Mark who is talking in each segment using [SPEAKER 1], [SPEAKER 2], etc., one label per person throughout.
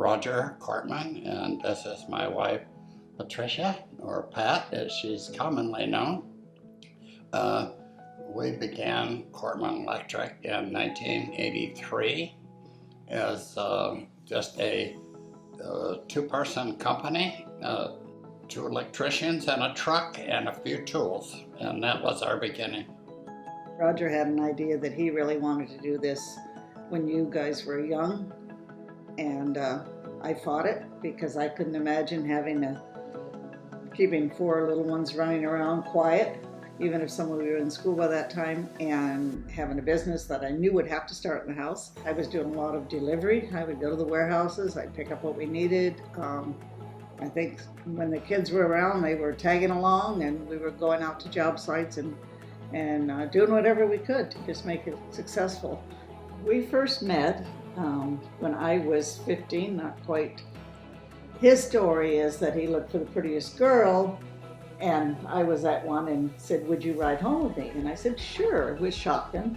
[SPEAKER 1] Roger Kortman, and this is my wife, Patricia, or Pat, as she's commonly known. We began Kortman Electric in 1983 as just a two-person company, two electricians and a truck and a few tools, and that was our beginning.
[SPEAKER 2] Roger had an idea that he really wanted to do this when you guys were young, and I fought it because I couldn't imagine keeping four little ones running around quiet, even if some of you were in school by that time, and having a business that I knew would have to start in the house. I was doing a lot of delivery. I would go to the warehouses, I'd pick up what we needed. I think when the kids were around, they were tagging along, and we were going out to job sites and doing whatever we could to just make it successful. We first met when I was 15, not quite. His story is that he looked for the prettiest girl, and I was that one, and said, "Would you ride home with me?" And I said, "Sure." It was shocking.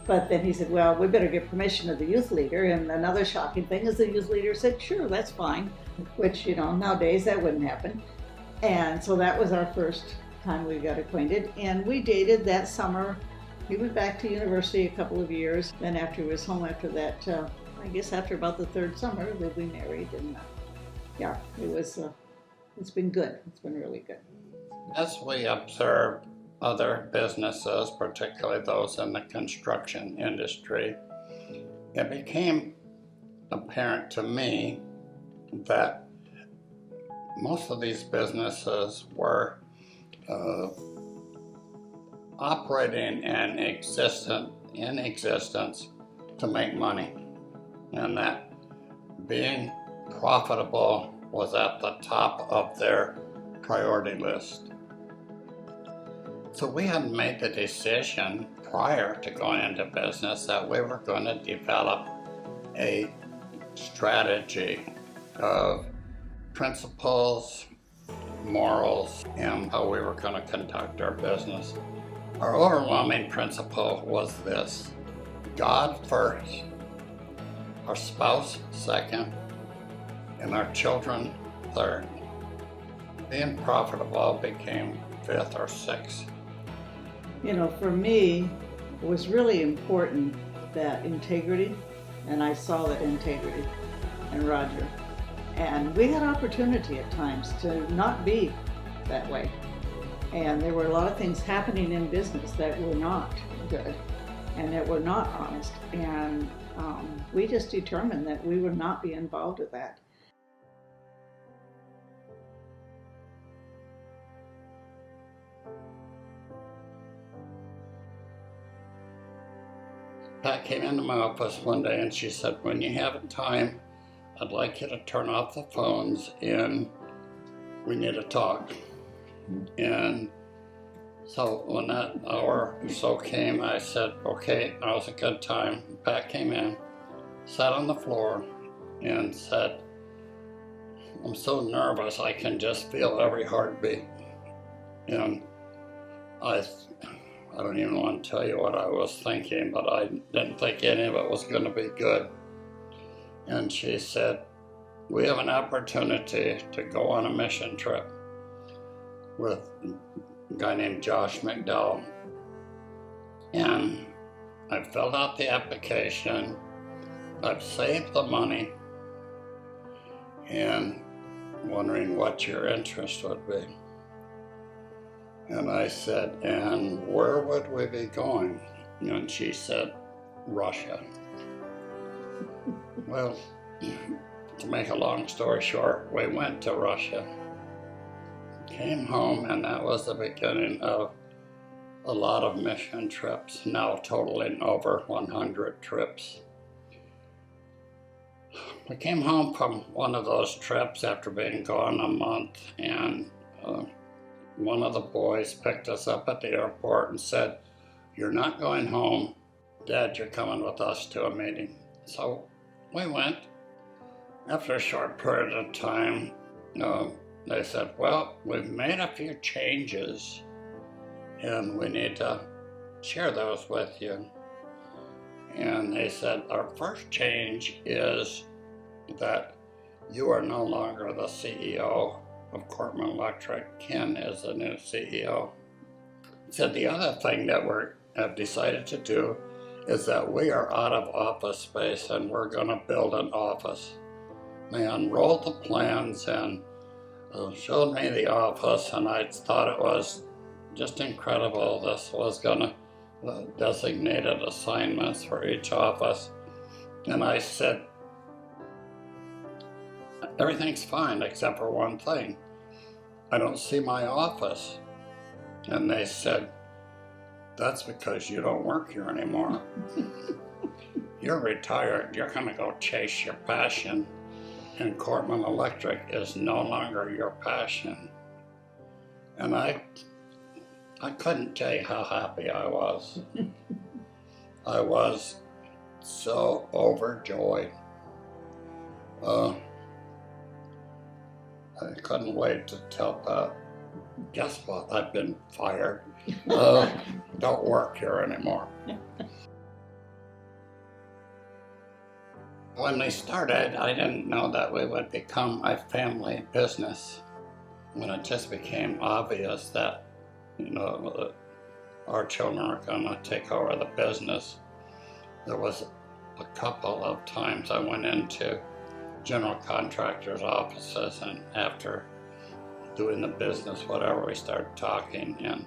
[SPEAKER 2] But then he said, "Well, we better get permission of the youth leader." And another shocking thing is the youth leader said, "Sure, that's fine," which, nowadays that wouldn't happen. And so that was our first time we got acquainted, and we dated that summer. He went back to university a couple of years. Then after he was home after that, I guess after about the third summer, we married, and yeah, it's been good. It's been really good.
[SPEAKER 1] As we observed other businesses, particularly those in the construction industry, it became apparent to me that most of these businesses were operating in existence to make money, and that being profitable was at the top of their priority list. So we had made the decision prior to going into business that we were going to develop a strategy of principles, morals, and how we were going to conduct our business. Our overwhelming principle was this: God first, our spouse second, and our children third. Being profitable became fifth or sixth.
[SPEAKER 2] For me, it was really important that integrity, and I saw that integrity in Roger. And we had opportunity at times to not be that way. And there were a lot of things happening in business that were not good and that were not honest. And we just determined that we would not be involved with that.
[SPEAKER 1] Pat came into my office one day and she said, "When you have time, I'd like you to turn off the phones and we need to talk." And so when that hour or so came, I said, "Okay, that was a good time." Pat came in, sat on the floor, and said, "I'm so nervous I can just feel every heartbeat." And I don't even want to tell you what I was thinking, but I didn't think any of it was going to be good. And she said, "We have an opportunity to go on a mission trip with a guy named Josh McDowell." And I filled out the application, I've saved the money, and wondering what your interest would be. And I said, "And where would we be going?" And she said, "Russia." Well, to make a long story short, we went to Russia, came home, and that was the beginning of a lot of mission trips, now totaling over 100 trips. We came home from one of those trips after being gone a month, and one of the boys picked us up at the airport and said, "You're not going home. Dad, you're coming with us to a meeting." So we went. After a short period of time, they said, "Well, we've made a few changes and we need to share those with you." And they said, "Our first change is that you are no longer the CEO of Kortman Electric. Ken is the new CEO. He said the other thing that we have decided to do is that we are out of office space and we're going to build an office. They unrolled the plans and showed me the office, and I thought it was just incredible. This was going to designated assignments for each office. And I said, everything's fine except for one thing. I don't see my office. And they said, that's because you don't work here anymore. You're retired. You're going to go chase your passion. And Kortman Electric is no longer your passion. And I couldn't tell you how happy I was. I was so overjoyed. I couldn't wait to tell Pat, guess what, I've been fired. Don't work here anymore. When we started, I didn't know that we would become a family business. When it just became obvious that, our children are going to take over the business, there was a couple of times I went into general contractors' offices, and after doing the business, whatever, we started talking, and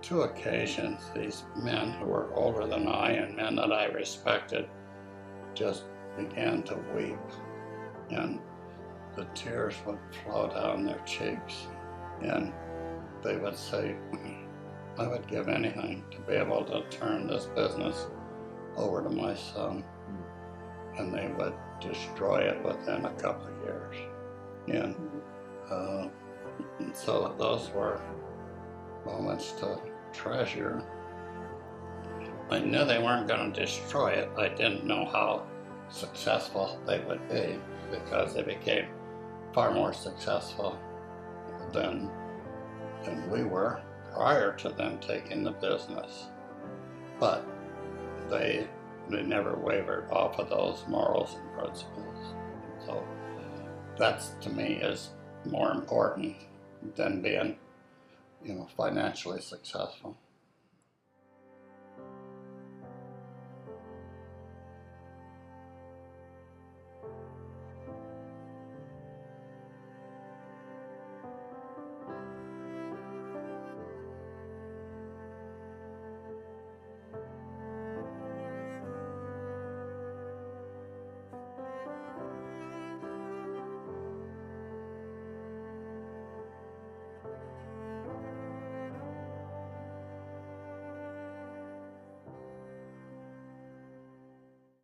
[SPEAKER 1] 2 occasions, these men who were older than I and men that I respected just began to weep, and the tears would flow down their cheeks, and they would say, I would give anything to be able to turn this business over to my son. And they would destroy it within a couple of years. And so those were moments to treasure. I knew they weren't going to destroy it. I didn't know how successful they would be, because they became far more successful than we were prior to them taking the business. But they never wavered off of those morals and principles. So that's, to me, is more important than being, financially successful.